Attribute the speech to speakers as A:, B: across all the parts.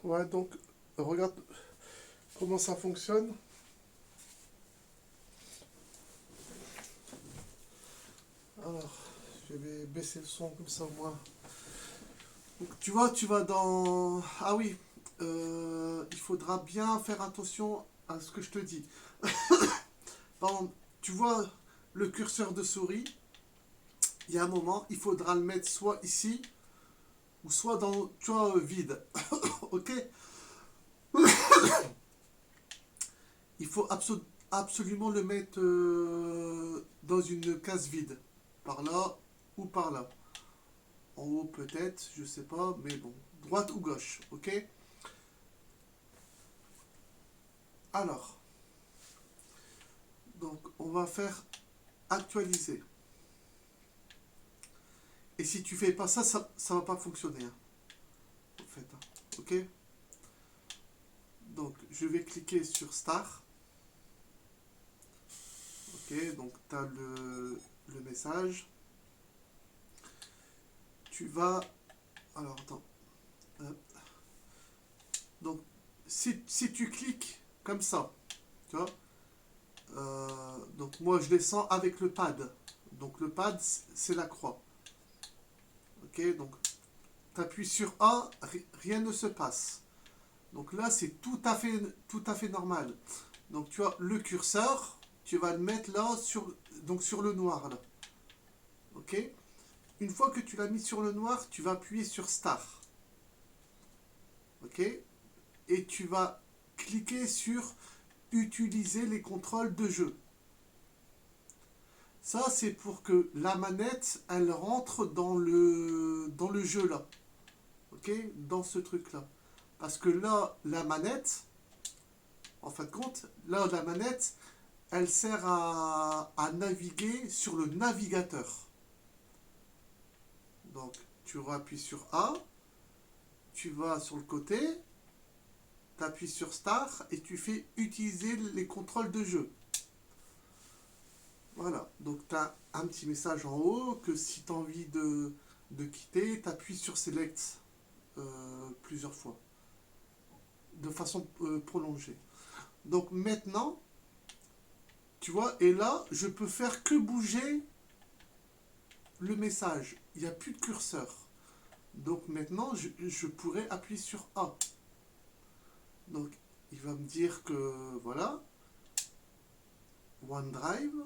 A: Ouais, donc, regarde comment ça fonctionne. Alors, je vais baisser le son comme ça au moins. Donc, tu vois, tu vas dans... Ah oui, il faudra bien faire attention à ce que je te dis. Par exemple, tu vois le curseur de souris, il y a un moment, il faudra le mettre soit ici, ou soit dans, tu vois, vide. Ok. Il faut absolument le mettre dans une case vide. Par là ou par là. En haut peut-être, je sais pas, mais bon. Droite ou gauche, ok. Alors, donc on va faire actualiser. Et si tu fais pas ça, ça va pas fonctionner, hein, en fait, hein, ok. Donc je vais cliquer sur Star. Ok, donc tu as le message. Tu vas... Alors attends. Hop. Donc si tu cliques comme ça, tu vois, donc moi je descends avec le pad. Donc le pad c'est la croix. Ok, donc tu appuies sur A, rien ne se passe. Donc là c'est tout à fait normal. Donc tu as le curseur, tu vas le mettre là donc sur le noir là. Ok. Une fois que tu l'as mis sur le noir, tu vas appuyer sur Start. Ok. Et tu vas cliquer sur Utiliser les contrôles de jeu. Ça, c'est pour que la manette, elle rentre dans le jeu là. Ok. Dans ce truc là. Parce que là, la manette, en fin de compte, là, la manette, elle sert à naviguer sur le navigateur. Donc, tu appuies sur A, tu vas sur le côté, tu appuies sur Start et tu fais utiliser les contrôles de jeu. Voilà, donc tu as un petit message en haut que si tu as envie de quitter, tu appuies sur Select plusieurs fois, de façon prolongée. Donc maintenant, tu vois, et là, je peux faire que bouger le message. Il n'y a plus de curseur. Donc maintenant, je pourrais appuyer sur A. Donc il va me dire que voilà, OneDrive.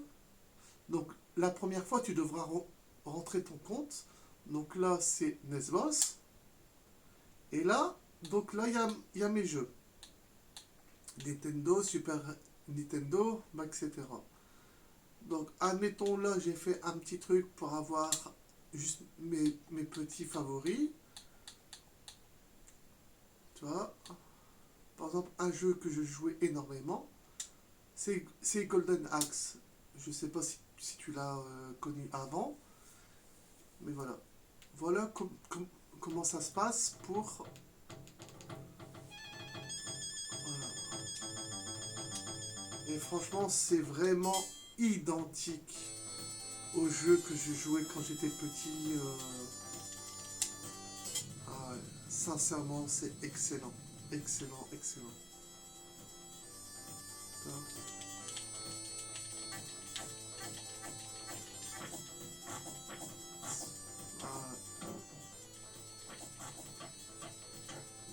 A: Donc la première fois, tu devras rentrer ton compte. Donc là, c'est Nesbos. Et là, donc là, il y a mes jeux. Nintendo, Super Nintendo, etc. Donc admettons là, j'ai fait un petit truc pour avoir juste mes petits favoris. Tu vois, par exemple, un jeu que je jouais énormément, c'est Golden Axe. Je sais pas si tu l'as connu avant, mais voilà. Voilà comment ça se passe pour... Voilà. Et franchement, c'est vraiment identique au jeu que je jouais quand j'étais petit. Ah ouais, sincèrement, c'est excellent. Excellent, excellent. Ah,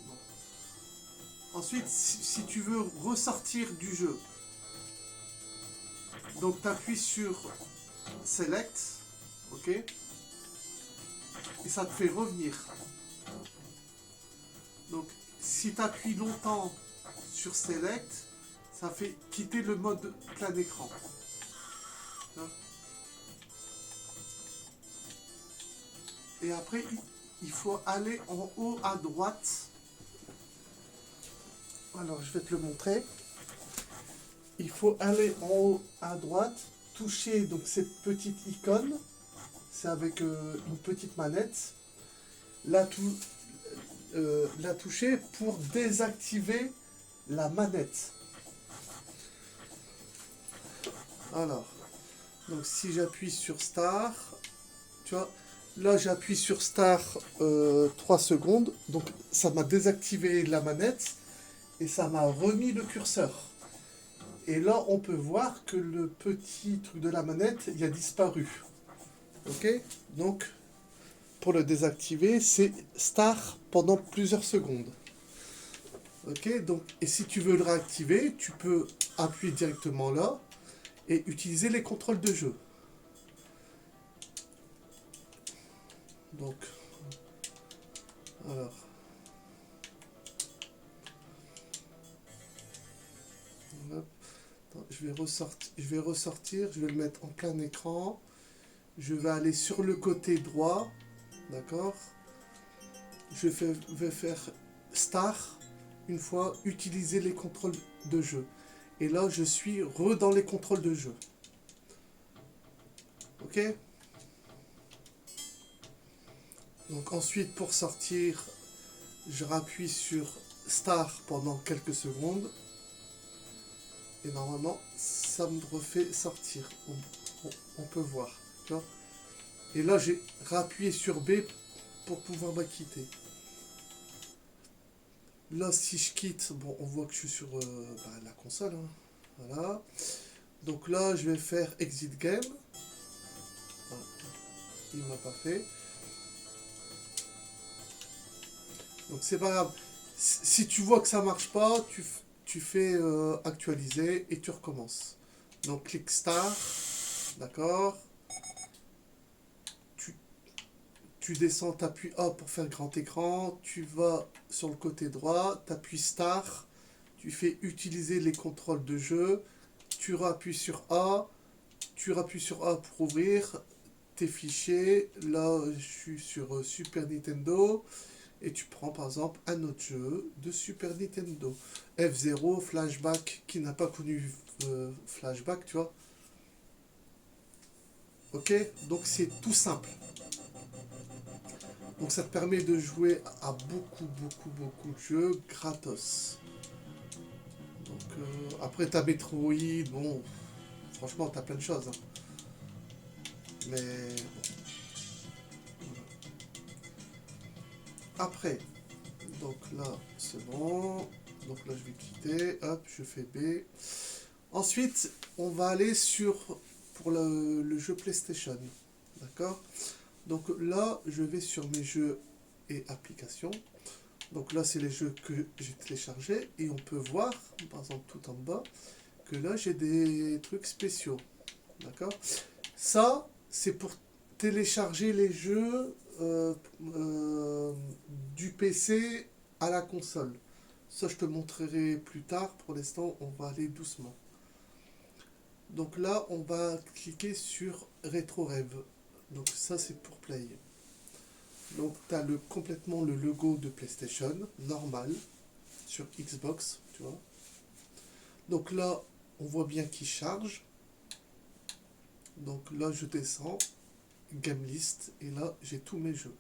A: bon. Ensuite, si tu veux ressortir du jeu, donc tu appuies sur Select, ok, et ça te fait revenir. Donc, si tu appuies longtemps sur Select, ça fait quitter le mode plein écran. Et après, il faut aller en haut à droite. Alors, je vais te le montrer. Il faut aller en haut à droite, toucher donc cette petite icône. C'est avec une petite manette. La, la toucher pour désactiver la manette. Alors, donc si j'appuie sur Star, tu vois, Là, j'appuie sur Start 3 secondes. Donc, ça m'a désactivé la manette et ça m'a remis le curseur. Et là, on peut voir que le petit truc de la manette, il a disparu. Ok? Donc, pour le désactiver, c'est Start pendant plusieurs secondes. Ok? Donc, et si tu veux le réactiver, tu peux appuyer directement là et utiliser les contrôles de jeu. Donc, alors, hop, attends, je vais ressortir, je vais le mettre en plein écran. Je vais aller sur le côté droit, d'accord? Vais faire Start, une fois, utiliser les contrôles de jeu. Et là, je suis dans les contrôles de jeu. Ok? Donc ensuite, pour sortir, je rappuie sur Start pendant quelques secondes. Et normalement, ça me refait sortir. On peut voir. Tu vois. Et là, j'ai rappuyé sur B pour pouvoir me quitter. Là, si je quitte, bon, on voit que je suis sur la console. Hein. Voilà. Donc là, je vais faire Exit Game. Ah, il m'a pas fait. Donc c'est pas grave. Si tu vois que ça marche pas, tu fais actualiser et tu recommences. Donc clique Start. D'accord. Tu, tu descends, tu appuies A pour faire grand écran. Tu vas sur le côté droit, tu appuies Start. Tu fais utiliser les contrôles de jeu. Tu rappuies sur A. Tu rappuies sur A pour ouvrir tes fichiers. Là, je suis sur Super Nintendo. Et tu prends par exemple un autre jeu de Super Nintendo. F0, Flashback, qui n'a pas connu Flashback, tu vois. Ok? Donc c'est tout simple. Donc ça te permet de jouer à beaucoup de jeux gratos. Donc après t'as Metroid, bon, franchement t'as plein de choses. Hein. Mais bon. Après, donc là c'est bon. Donc là je vais quitter, hop, je fais B. Ensuite, on va aller pour le jeu PlayStation. D'accord? Donc là, je vais sur mes jeux et applications. Donc là, c'est les jeux que j'ai téléchargés. Et on peut voir, par exemple, tout en bas, que là, j'ai des trucs spéciaux. D'accord? Ça, c'est pour télécharger les jeux euh, du PC à la console. Ça, je te montrerai plus tard. Pour l'instant, on va aller doucement. Donc là, on va cliquer sur RetroRev. Donc ça, c'est pour Play. Donc tu as complètement le logo de PlayStation, normal, sur Xbox, tu vois. Donc là, on voit bien qu'il charge. Donc là, je descends, Game List, et là, j'ai tous mes jeux.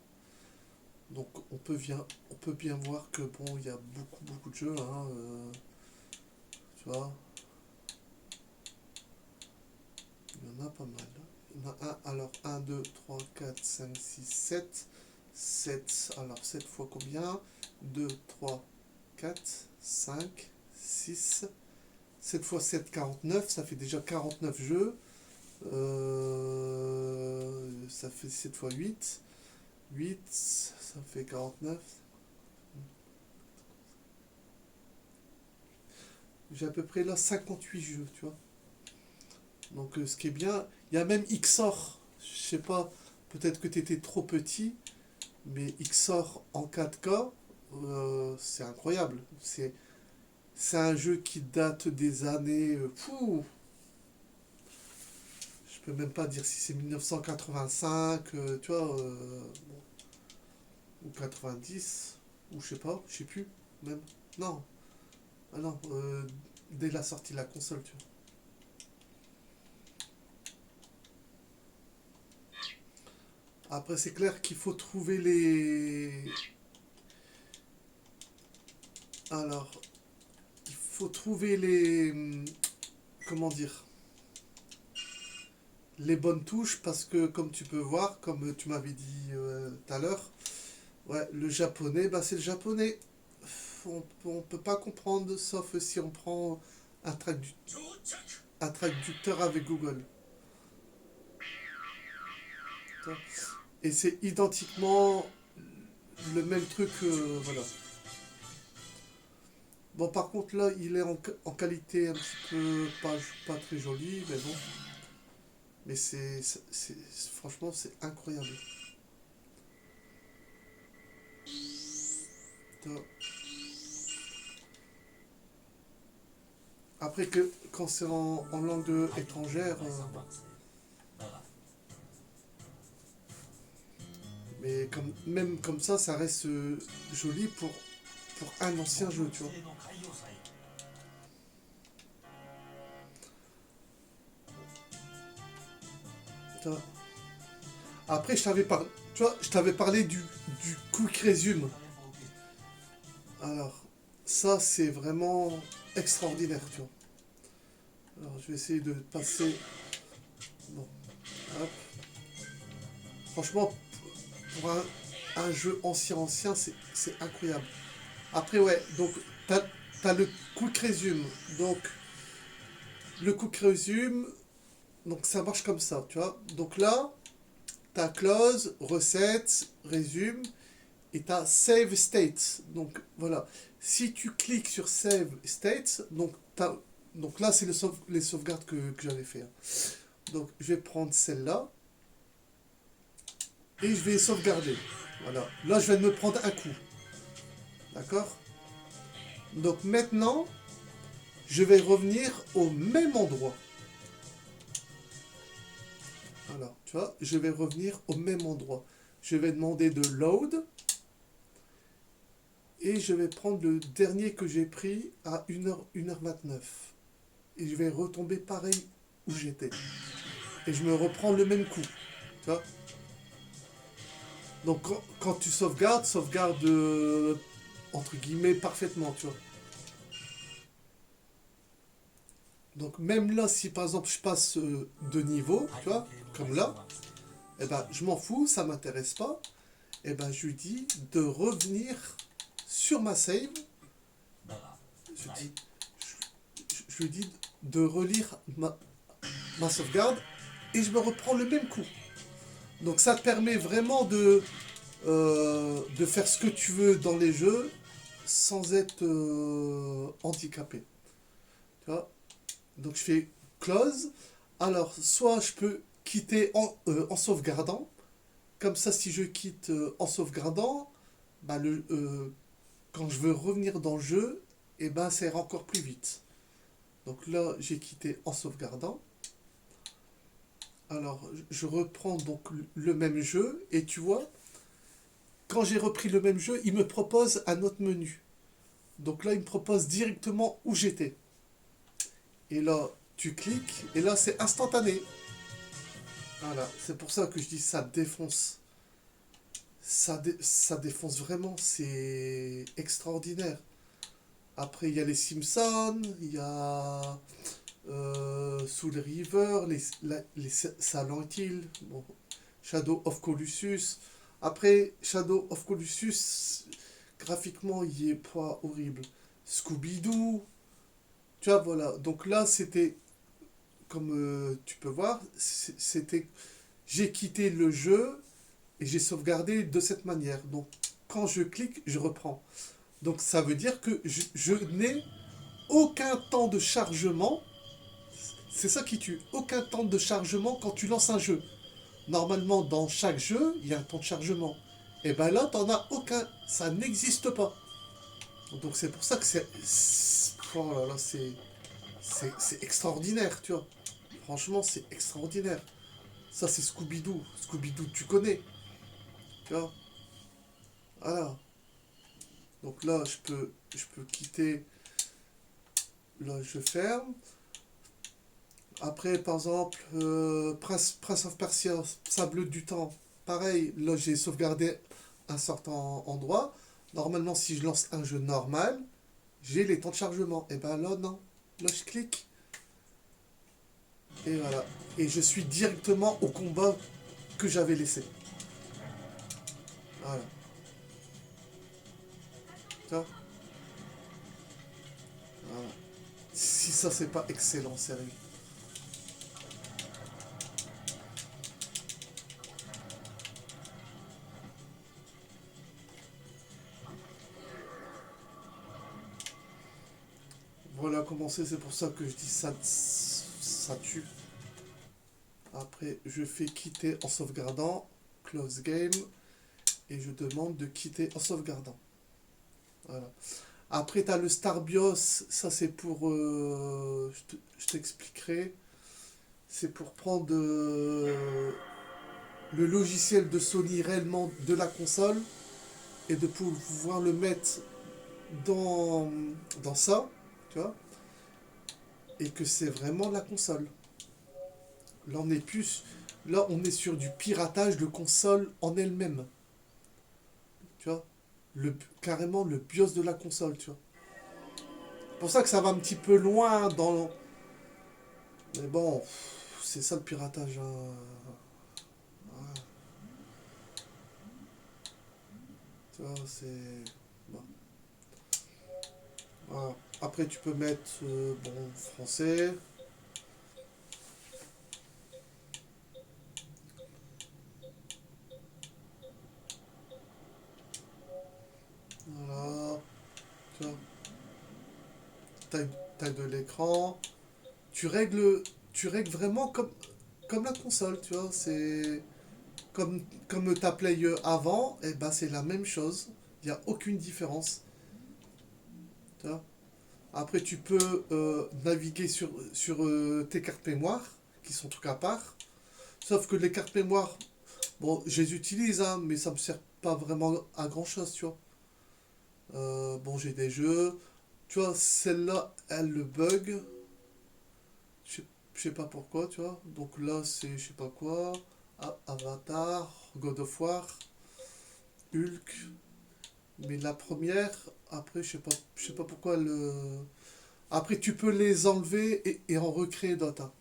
A: Donc on peut bien voir que bon, il y a beaucoup de jeux, hein, tu vois. Il y en a pas mal. Il y en a alors 1, 2, 3, 4, 5, 6, 7. 7, alors 7 fois combien? 2, 3, 4, 5, 6. 7 fois 7, 49. Ça fait déjà 49 jeux. Ça fait 7 fois 8. 8, ça fait 49. J'ai à peu près là 58 jeux, tu vois. Donc ce qui est bien, il y a même XOR. Je sais pas, peut-être que tu étais trop petit, mais XOR en 4K, c'est incroyable. C'est un jeu qui date des années. Je peux même pas dire si c'est 1985, tu vois, ou 90, ou je sais pas, je sais plus, même. Non, ah non, dès la sortie de la console, tu vois. Après, c'est clair qu'il faut trouver les. Alors, il faut trouver les. Comment dire? les bonnes touches parce que, comme tu peux voir, comme tu m'avais dit tout à l'heure, ouais, le japonais, bah, c'est le japonais. On peut pas comprendre, sauf si on prend un, un traducteur avec Google. Et c'est identiquement le même truc, voilà. Bon, par contre, là, il est en qualité un petit peu pas très jolie, mais bon. Mais franchement, c'est incroyable. Après, quand c'est en langue étrangère, mais même comme ça reste joli pour un ancien jeu, tu vois. Après, tu vois, je t'avais parlé du quick resume. Alors, ça, c'est vraiment extraordinaire, tu vois. Alors, je vais essayer de passer. Bon, hop. Franchement, pour un jeu ancien, c'est incroyable. Après, ouais, donc, t'as le quick resume. Donc, le quick resume, donc ça marche comme ça, tu vois. Donc là, t'as close, recette, resume, et tu as Save State. Donc voilà, si tu cliques sur Save State, donc là c'est les sauvegardes que j'avais fait, hein. Donc je vais prendre celle-là et je vais sauvegarder. Voilà, là je viens de me prendre un coup. D'accord. Donc maintenant, je vais revenir au même endroit. Voilà, tu vois, je vais revenir au même endroit. Je vais demander de load et je vais prendre le dernier que j'ai pris à 1h29. Et je vais retomber pareil où j'étais. Et je me reprends le même coup. Tu vois. Donc quand tu sauvegarde entre guillemets parfaitement, tu vois. Donc même là, si par exemple je passe de niveau, tu vois, comme là, eh ben je m'en fous, ça m'intéresse pas. Eh ben je lui dis de revenir sur ma save. Je, dis, je lui dis de relire ma sauvegarde et je me reprends le même coup. Donc ça te permet vraiment de faire ce que tu veux dans les jeux sans être handicapé. Tu vois. Donc je fais close. Alors, soit je peux quitter en sauvegardant. Comme ça, si je quitte en sauvegardant, bah, quand je veux revenir dans le jeu, et ben, ça ira encore plus vite. Donc là, j'ai quitté en sauvegardant. Alors, je reprends donc le même jeu. Et tu vois, quand j'ai repris le même jeu, il me propose un autre menu. Donc là, il me propose directement où j'étais. Et là, tu cliques, et là, c'est instantané. Voilà, c'est pour ça que je dis ça défonce. Ça défonce vraiment, c'est extraordinaire. Après, il y a les Simpsons, il y a Soul River, les Silent Hill, bon, Shadow of Colossus. Après, Shadow of Colossus, graphiquement, il est pas horrible. Scooby-Doo, tu vois, voilà. Donc là, c'était, comme tu peux voir, c'était, j'ai quitté le jeu et j'ai sauvegardé de cette manière. Donc, quand je clique, je reprends. Donc, ça veut dire que je n'ai aucun temps de chargement. C'est ça qui tue. Aucun temps de chargement quand tu lances un jeu. Normalement, dans chaque jeu, il y a un temps de chargement. Et ben là, t'en as aucun. Ça n'existe pas. Donc, c'est pour ça que oh là là, c'est extraordinaire, tu vois. Franchement, c'est extraordinaire. Ça, c'est Scooby-Doo. Scooby-Doo, tu connais. Tu vois. Voilà. Donc là, je peux quitter. Là, je ferme. Après, par exemple, Prince of Persia, Sable du Temps. Pareil, là, j'ai sauvegardé un certain endroit. Normalement, si je lance un jeu normal, j'ai les temps de chargement. Et ben là, non. Là, je clique. Et voilà. Et je suis directement au combat que j'avais laissé. Voilà. Tu vois. Voilà. Si ça, c'est pas excellent, sérieux. Voilà comment c'est pour ça que je dis ça, ça tue. Après, je fais quitter en sauvegardant, close game, et je demande de quitter en sauvegardant. Voilà. Après, tu as le Star BIOS, ça c'est pour. Je t'expliquerai. C'est pour prendre le logiciel de Sony réellement de la console et de pouvoir le mettre dans, dans ça, tu vois, et que c'est vraiment de la console. Là, on est plus. Là, on est sur du piratage de console en elle-même, tu vois. Carrément le BIOS de la console, tu vois. C'est pour ça que ça va un petit peu loin dans. Mais bon, c'est ça le piratage, hein. Ouais, tu vois, c'est. Bon, voilà. Après, tu peux mettre, bon, français. Voilà. Tu vois, taille de l'écran. Tu règles, tu règles vraiment comme la console, tu vois. C'est comme ta Play avant, et ben c'est la même chose. Il n'y a aucune différence. Tu vois. Après, tu peux naviguer sur tes cartes mémoire, qui sont trucs à part. Sauf que les cartes mémoire, bon, je les utilise, hein, mais ça me sert pas vraiment à grand chose, tu vois. Bon, j'ai des jeux. Tu vois, celle-là, elle le bug. Je sais je sais pas pourquoi, tu vois. Donc là, c'est je sais pas quoi. Avatar, God of War, Hulk. Mais la première, après, je sais pas pourquoi le. Après, tu peux les enlever et en recréer d'autres, hein.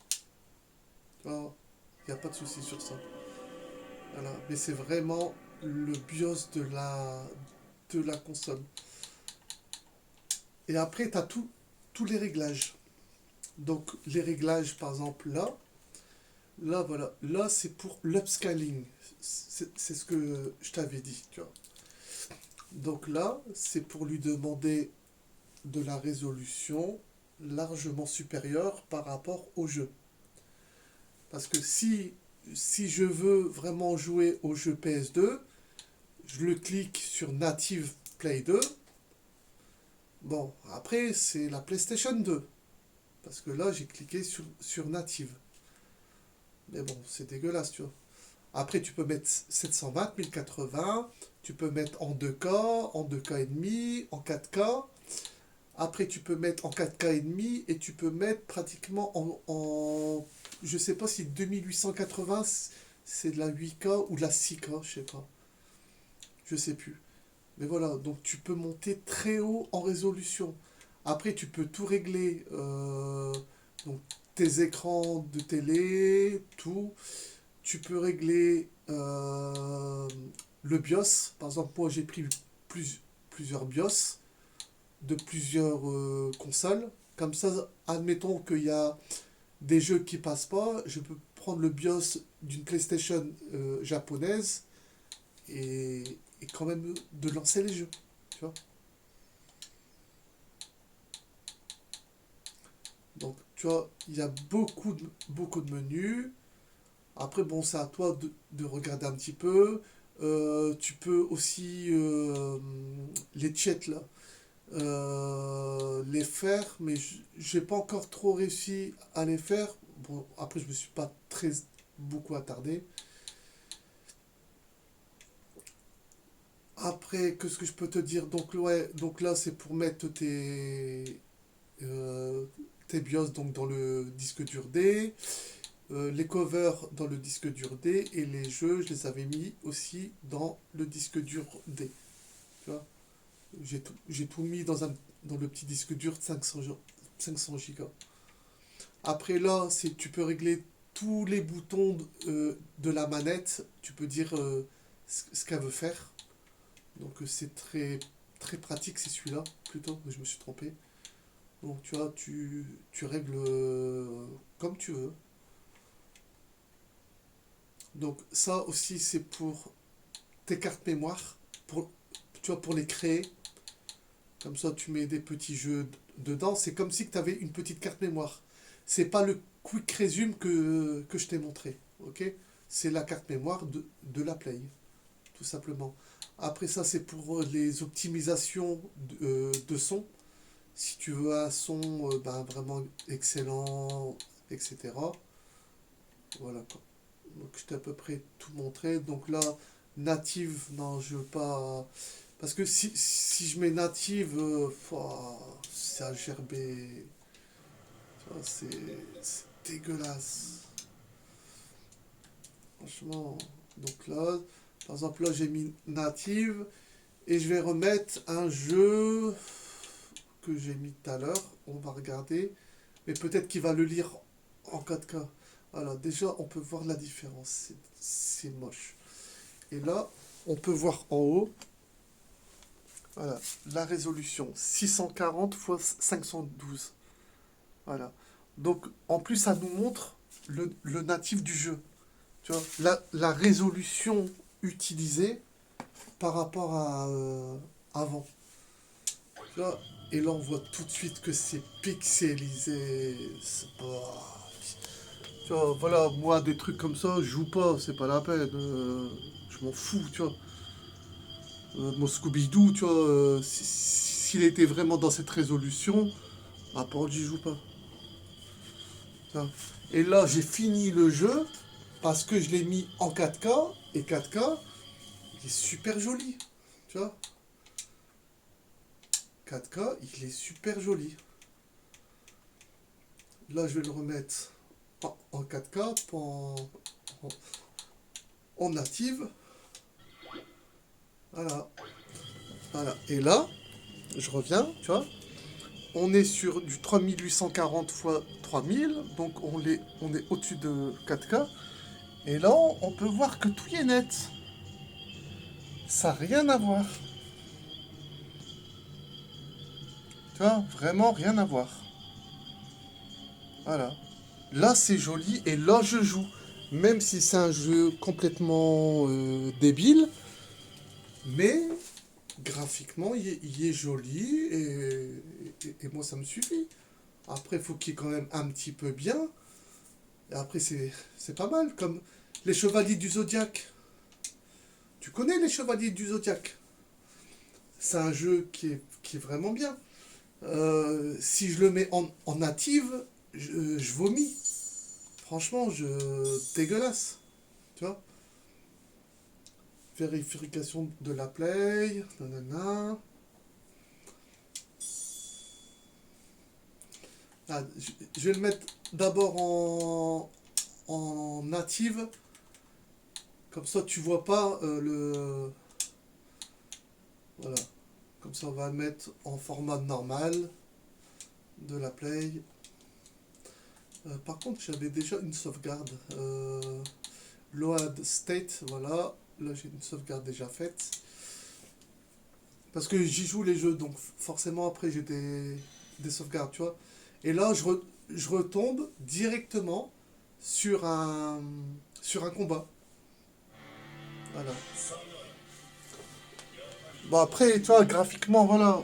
A: Tu vois, il n'y a pas de souci sur ça. Voilà. Mais c'est vraiment le BIOS de la console. Et après, tu as tous les réglages. Donc, les réglages, par exemple, là, voilà. Là, c'est pour l'upscaling. C'est ce que je t'avais dit, tu vois. Donc là, c'est pour lui demander de la résolution largement supérieure par rapport au jeu. Parce que si je veux vraiment jouer au jeu PS2, je le clique sur Native Play 2. Bon, après, c'est la PlayStation 2. Parce que là, j'ai cliqué sur Native. Mais bon, c'est dégueulasse, tu vois. Après, tu peux mettre 720, 1080. Tu peux mettre en 2K, en 2K et demi, en 4K. Après, tu peux mettre en 4K et demi et tu peux mettre pratiquement je sais pas si 2880 c'est de la 8K ou de la 6K, je sais pas. Je sais plus. Mais voilà, donc tu peux monter très haut en résolution. Après, tu peux tout régler. Donc, tes écrans de télé, tout. Tu peux régler le BIOS. Par exemple, moi, j'ai pris plusieurs BIOS de plusieurs consoles. Comme ça, admettons qu'il y a des jeux qui passent pas, je peux prendre le BIOS d'une PlayStation japonaise et, et quand même de lancer les jeux. Tu vois. Donc, tu vois, il y a beaucoup de menus. Après, bon, c'est à toi de regarder un petit peu. Tu peux aussi les chats là, les faire, mais j'ai pas encore trop réussi à les faire. Bon, après, je me suis pas très beaucoup attardé. Après, qu'est-ce que je peux te dire? Donc, ouais, donc là, c'est pour mettre euh, tes BIOS donc, dans le disque dur D, les covers dans le disque dur D, et les jeux, je les avais mis aussi dans le disque dur D. Tu vois? J'ai tout mis dans le petit disque dur de 500 Go. Après là, tu peux régler tous les boutons de la manette. Tu peux dire ce qu'elle veut faire. Donc c'est très pratique, c'est celui-là, plutôt, je me suis trompé. Donc tu vois, tu règles comme tu veux. Donc ça aussi, c'est pour tes cartes mémoire, pour, tu vois, pour les créer. Comme ça, tu mets des petits jeux dedans. C'est comme si tu avais une petite carte mémoire. C'est pas le quick resume que je t'ai montré. Ok? C'est la carte mémoire de la Play, tout simplement. Après ça, c'est pour les optimisations de son. Si tu veux un son ben, vraiment excellent, etc. Voilà quoi. Donc je t'ai à peu près tout montré. Donc là, native, non, je veux pas. Parce que si je mets native, c'est un gerbé. Tu vois, c'est dégueulasse. Franchement. Donc là, par exemple, là j'ai mis native. Et je vais remettre un jeu que j'ai mis tout à l'heure. On va regarder. Mais peut-être qu'il va le lire en 4K. Voilà, déjà, on peut voir la différence. C'est moche. Et là, on peut voir en haut, voilà, la résolution 640 x 512. Voilà. Donc, en plus, ça nous montre le natif du jeu. Tu vois, la résolution utilisée par rapport à avant. Tu vois, et là, on voit tout de suite que c'est pixelisé. C'est pas... Tu vois, voilà, moi, des trucs comme ça, je joue pas, c'est pas la peine. Je m'en fous, tu vois. Mon Scooby-Doo, tu vois, s'il était vraiment dans cette résolution, bah, pour j'y joue pas. Tu vois. Et là, j'ai fini le jeu parce que je l'ai mis en 4K. Et 4K, il est super joli. Tu vois, 4K, il est super joli. Là, je vais le remettre en 4K, en, en native. Voilà. Voilà. Et là, je reviens, tu vois. On est sur du 3840 x 3000, donc on est au-dessus de 4K. Et là, on peut voir que tout est net. Ça n'a rien à voir. Tu vois, vraiment rien à voir. Voilà. Là, c'est joli et là, je joue. Même si c'est un jeu complètement débile, mais graphiquement, il est joli et moi, ça me suffit. Après, il faut qu'il est quand même un petit peu bien. Et après, c'est pas mal. Comme les Chevaliers du Zodiaque. Tu connais les Chevaliers du Zodiaque? C'est un jeu qui est vraiment bien. Si je le mets en native, je vomis. Franchement, dégueulasse. Tu vois? Vérification de la play. Nanana. Ah, je vais le mettre d'abord en native. Comme ça, tu vois pas le. Voilà. Comme ça, on va le mettre en format normal de la play. Par contre, j'avais déjà une sauvegarde. Load state, voilà. Là, j'ai une sauvegarde déjà faite. Parce que j'y joue les jeux, donc forcément, après, j'ai des sauvegardes, tu vois. Et là, je retombe directement sur un combat. Voilà. Bon, après, tu vois, graphiquement, voilà.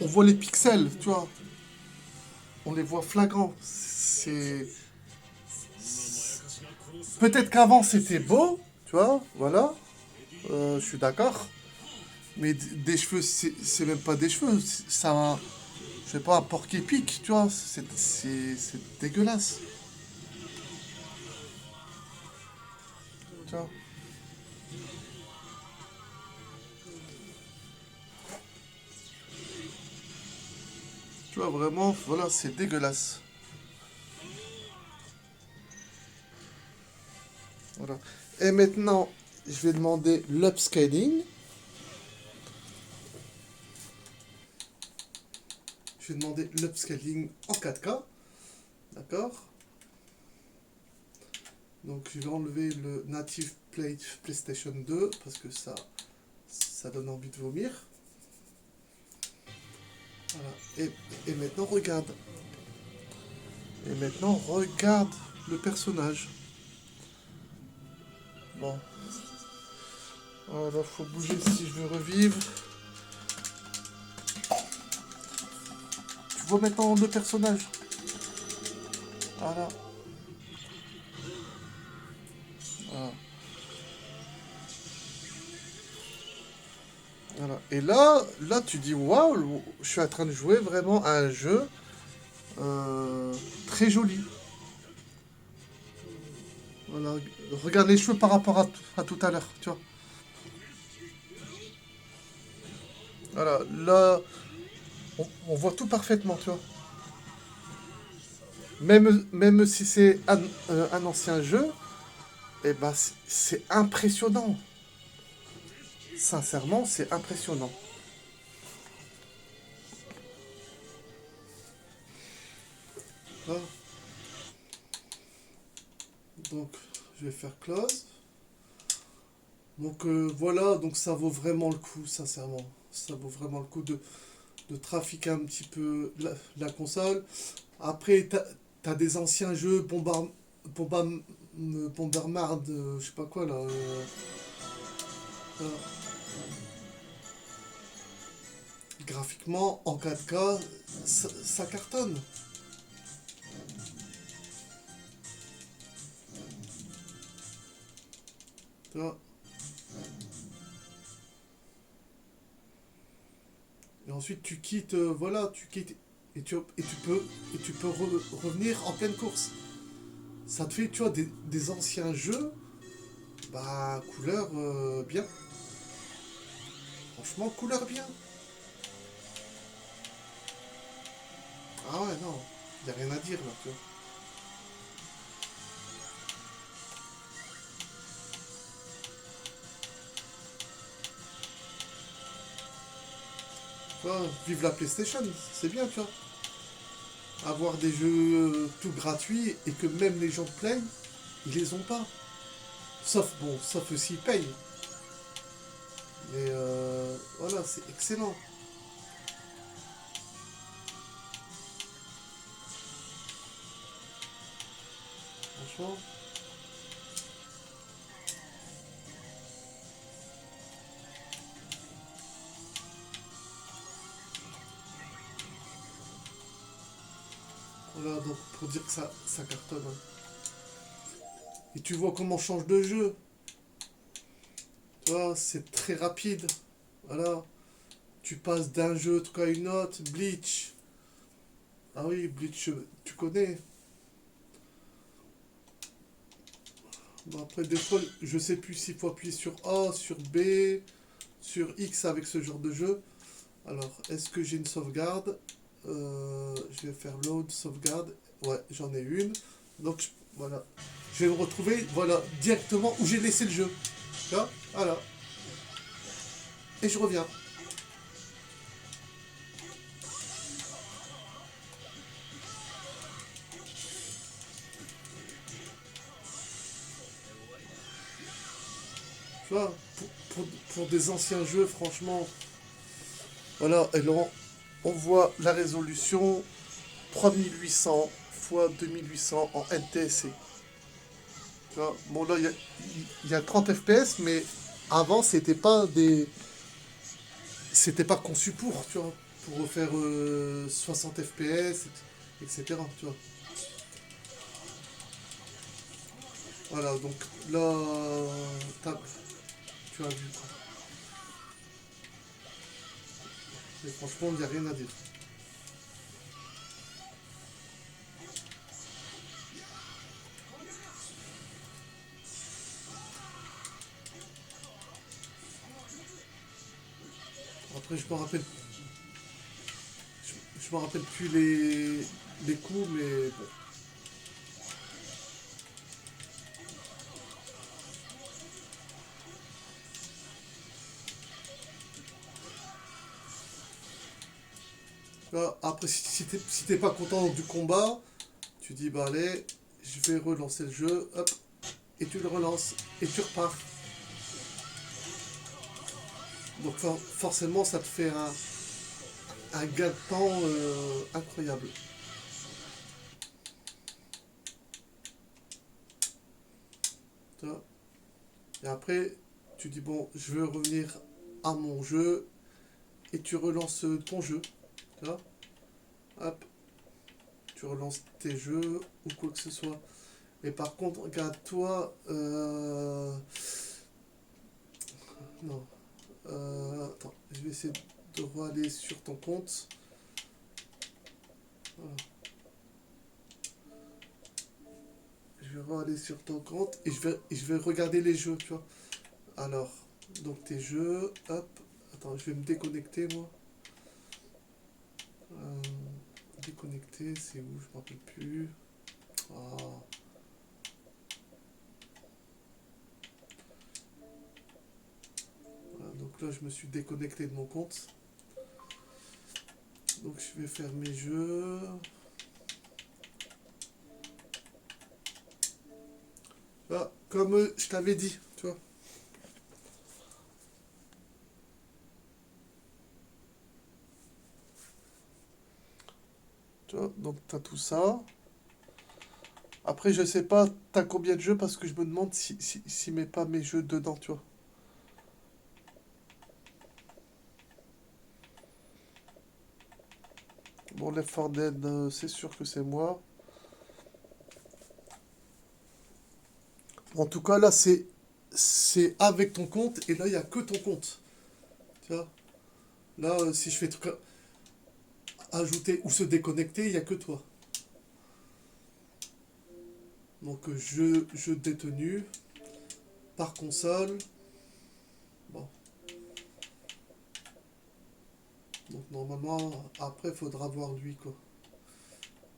A: On voit les pixels, tu vois. On les voit flagrants. C'est. Peut-être qu'avant, c'était beau, tu vois, voilà. Je suis d'accord. Mais des cheveux, c'est même pas des cheveux. C'est un. Je sais pas, un porc épic, tu vois. C'est dégueulasse. Tu vois. Tu vois, vraiment, voilà, c'est dégueulasse. Voilà. Et maintenant, je vais demander l'upscaling. Je vais demander l'upscaling en 4K. D'accord? Donc je vais enlever le Native Play PlayStation 2 parce que ça donne envie de vomir. Voilà. Et maintenant regarde. Et maintenant regarde le personnage. Bon. Voilà, faut bouger si je veux revivre. Tu vois maintenant le personnage. Voilà. Voilà. Voilà. Et là, tu dis waouh, je suis en train de jouer vraiment à un jeu très joli. Voilà. Regarde les cheveux par rapport à tout à l'heure, tu vois. Voilà, là, on voit tout parfaitement, tu vois. Même si c'est un ancien jeu, eh ben, c'est impressionnant. Sincèrement, c'est impressionnant. Voilà. Donc, je vais faire close. Donc voilà, donc ça vaut vraiment le coup, sincèrement. Ça vaut vraiment le coup de trafiquer un petit peu la console. Après, t'as des anciens jeux, Bombermard, je sais pas quoi là. Euh, graphiquement, en 4K, ça cartonne. Tu vois. Et ensuite, tu quittes, voilà, tu quittes. Et tu peux revenir en pleine course. Ça te fait, tu vois, des anciens jeux, bah, couleur bien. Franchement, couleur bien. Ah ouais, non, y a rien à dire là, tu vois. Tu vois, vive la PlayStation, c'est bien, tu vois. Avoir des jeux tout gratuits et que même les gens plaignent, ils les ont pas. Sauf s'ils payent. Mais voilà, c'est excellent. Franchement. Voilà, donc pour dire que ça cartonne, hein. Et tu vois comment on change de jeu. Tu vois, c'est très rapide. Voilà. Tu passes d'un jeu à une autre. Bleach. Ah oui, Bleach, tu connais. Bon, après, des fois, je sais plus s'il faut appuyer sur A, sur B, sur X avec ce genre de jeu. Alors, est-ce que j'ai une sauvegarde? Je vais faire load, sauvegarde. Ouais, j'en ai une. Donc, voilà. Je vais me retrouver, voilà, directement où j'ai laissé le jeu. Là, voilà. Et je reviens. Tu vois, pour des anciens jeux, franchement, voilà. Et là, on voit la résolution 3800 x 2800 en NTSC. Tu vois, bon, là, il y a 30 FPS, mais avant, c'était pas conçu pour, tu vois, pour faire 60 FPS, etc. Tu vois. Voilà, donc là, tu as vu quoi. Et franchement, il n'y a rien à dire. Après, je me rappelle plus les coups, mais bon. Là, après, si t'es pas content du combat, tu dis, bah allez, je vais relancer le jeu, hop, et tu le relances, et tu repars. Donc forcément, ça te fait un gain de temps incroyable. Tu vois. Et après, tu dis, bon, je veux revenir à mon jeu, et tu relances ton jeu. Tu vois. Hop, tu relances tes jeux, ou quoi que ce soit. Et par contre, regarde, toi, non. Attends, je vais essayer de aller sur ton compte. Voilà. Je vais aller sur ton compte et je vais regarder les jeux, tu vois. Alors, donc tes jeux, hop. Attends, je vais me déconnecter, moi. Euh, Déconnecter, c'est où? Je me rappelle plus. Ah, voilà, donc là, je me suis déconnecté de mon compte. Donc, je vais faire mes jeux. Ah, comme je t'avais dit, tu vois. Tu vois, donc t'as tout ça. Après, je sais pas, t'as combien de jeux parce que je me demande si mets pas mes jeux dedans, tu vois. Bon, Left 4 Dead, c'est sûr que c'est moi. En tout cas, là, c'est avec ton compte et là, il n'y a que ton compte. Tu vois. Là, si je fais truc ajouter ou se déconnecter, il n'y a que toi. Donc, jeu détenu par console. Bon, donc normalement, après, il faudra voir lui, quoi.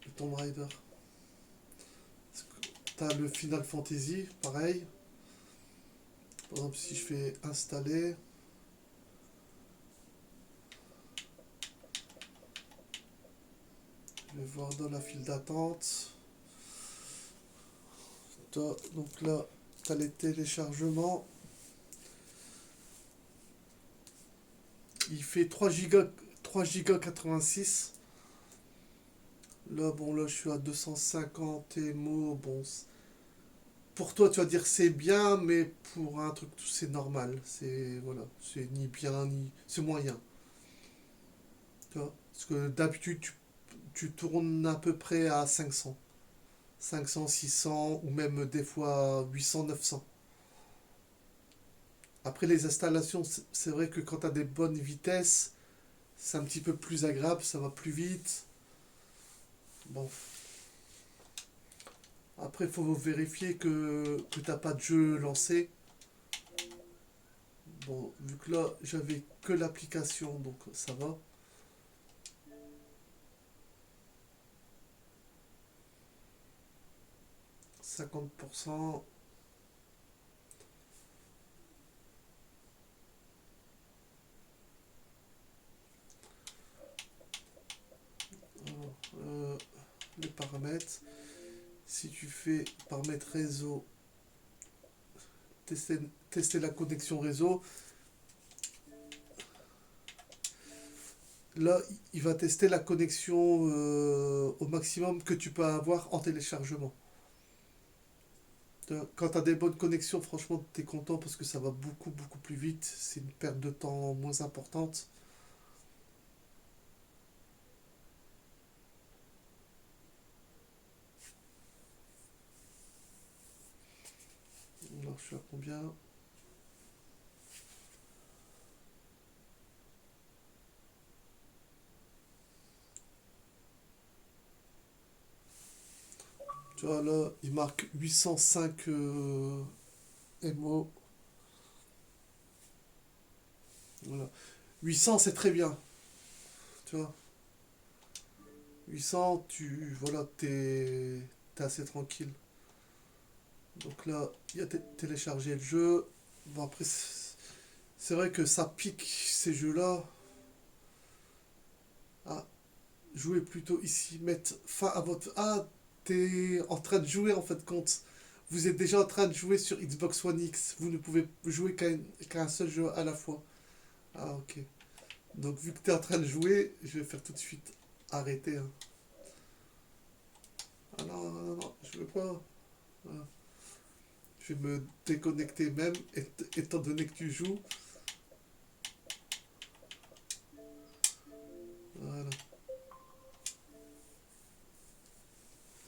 A: Le Tomb Raider. T'as le Final Fantasy, pareil. Par exemple, si je fais installer, je vais voir dans la file d'attente. Donc là, tu as les téléchargements. Il fait 3 Go 86. Là, bon, là, je suis à 250 mots. Bon, pour toi, tu vas dire c'est bien, mais pour un truc, c'est normal. C'est, voilà, c'est ni bien, ni. C'est moyen. Tu vois. Parce que d'habitude, tu tournes à peu près à 500. 500, 600, ou même des fois 800, 900. Après, les installations, c'est vrai que quand tu as des bonnes vitesses, c'est un petit peu plus agréable, ça va plus vite. Bon, après, il faut vérifier que t'as pas de jeu lancé. Bon, vu que là, j'avais que l'application, donc ça va. 50%. Alors, les paramètres. Si tu fais paramètres réseau, tester la connexion réseau, là, il va tester la connexion au maximum que tu peux avoir en téléchargement. Quand tu as des bonnes connexions, franchement, tu es content parce que ça va beaucoup, beaucoup plus vite. C'est une perte de temps moins importante. Alors, je suis à combien? Tu vois, là, il marque 805 MO. Voilà. 800, c'est très bien. Tu vois, 800, voilà, t'es assez tranquille. Donc là, il y a téléchargé le jeu. Bon, après, c'est vrai que ça pique ces jeux-là. Ah, jouez plutôt ici. Mettre fin à votre. Ah, t'es en train de jouer en fait compte. vous êtes déjà en train de jouer sur Xbox One X. Vous ne pouvez jouer qu'à un seul jeu à la fois. Ah, ok. Donc, vu que tu es en train de jouer, je vais faire tout de suite arrêter, hein. Ah non, non, non, non, je veux pas. Voilà. Je vais me déconnecter même, étant donné que tu joues. Voilà.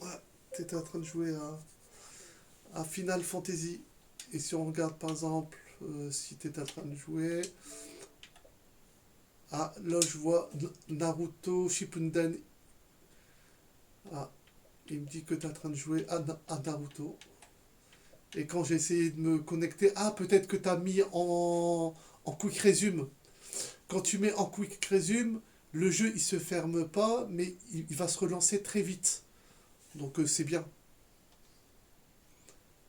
A: Ouais, tu étais en train de jouer à Final Fantasy. Et si on regarde par exemple, si tu étais en train de jouer. Ah, là je vois Naruto Shippuden. Ah, il me dit que tu es en train de jouer à Naruto. Et quand j'ai essayé de me connecter, ah, peut-être que tu as mis en quick resume. Quand tu mets en quick resume, le jeu il se ferme pas, mais il va se relancer très vite. Donc c'est bien.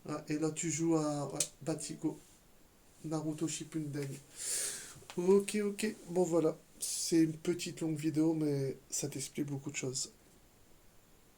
A: Ah, et là tu joues à ouais, Batigo, Naruto Shippuden. Ok, ok. Bon voilà. C'est une petite longue vidéo, mais ça t'explique beaucoup de choses.